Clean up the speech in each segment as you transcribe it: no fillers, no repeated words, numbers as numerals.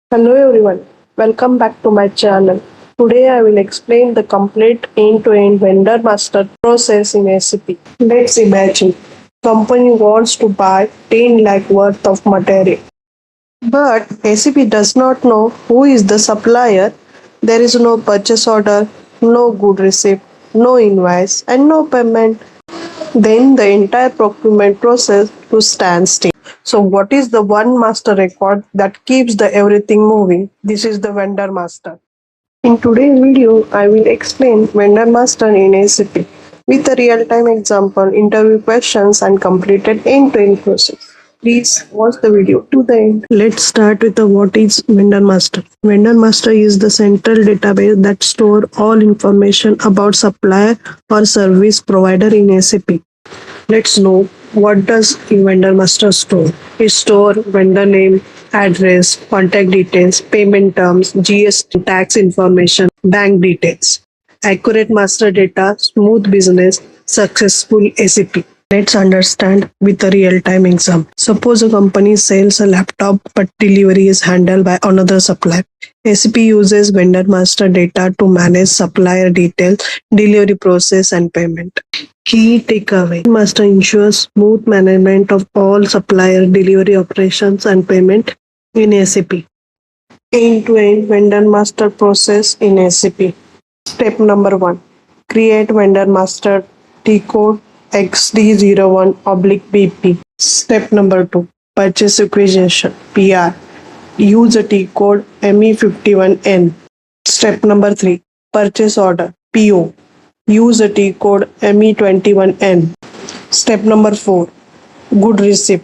Hello everyone, welcome back to my channel. Today I will explain the complete end-to-end vendor master process in SAP. Let's imagine company wants to buy 10 lakh worth of material. But SAP does not know who is the supplier. There is no purchase order, no good receipt, no invoice and no payment. Then the entire procurement process to stand still. So what is the one master record that keeps the everything moving? This is the vendor master. In today's video, I will explain vendor master in SAP with a real-time example, interview questions and completed end-to-end process. Please watch the video to the end. Let's start with the what is vendor master. Vendor master is the central database that store all information about supplier or service provider in SAP. Let's know what does vendor master store. It store vendor name, address, contact details, payment terms, GST, tax information, bank details. Accurate master data, smooth business, successful SAP. Let's understand with a real-time example. Suppose a company sells a laptop but delivery is handled by another supplier. SAP uses vendor master data to manage supplier details, delivery process and payment. Key takeaway. Master ensures smooth management of all supplier delivery operations and payment in SAP. End-to-end vendor master process in SAP. Step number 1. Create vendor master T-code XD01/BP. Step number 2. Purchase requisition PR. Use a T-code ME51N. Step number 3. Purchase order PO. Use a T-code ME21N. Step number 4. Good receipt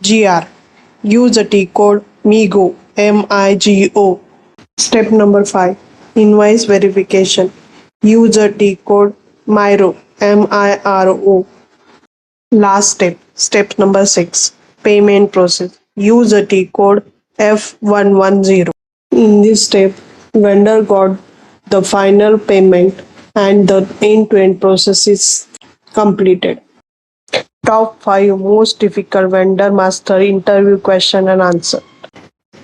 GR. Use a T-code MIGO MIGO. Step number 5. Invoice verification. Use a T-code MIRO MIRO. Last step. Step number 6. Payment process. Use a T-code F110. In this step, vendor got the final payment and the end-to-end process is completed. Top 5 most difficult vendor master interview question and answer.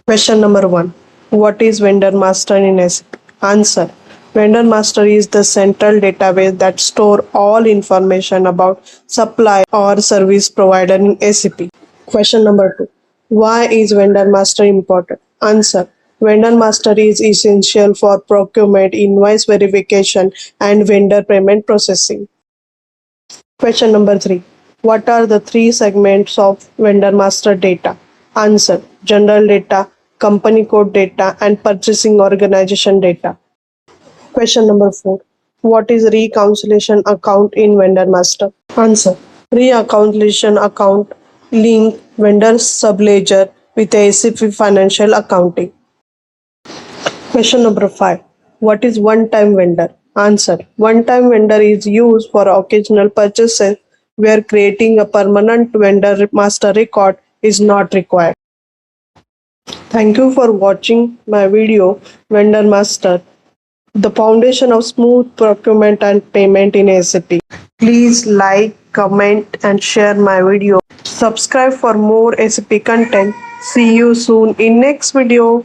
Question number 1. What is vendor master in SAP? Answer. Vendor master is the central database that store all information about supply or service provider in SAP. Question number 2. Why is vendor master important? Answer. Vendor master is essential for procurement, invoice verification and vendor payment processing. Question number 3. What are the three segments of vendor master data? Answer. General data, company code data and purchasing organization data. Question number 4. What is reconciliation account in vendor master? Answer. Reconciliation account link vendor subledger with a SAP financial accounting. Question number 5. What is one-time vendor? Answer. One-time vendor is used for occasional purchases where creating a permanent vendor master record is not required. Thank you for watching my video Vendor Master, the foundation of smooth procurement and payment in SAP. Please like, comment and share my video. Subscribe for more SAP content. See you soon in next video.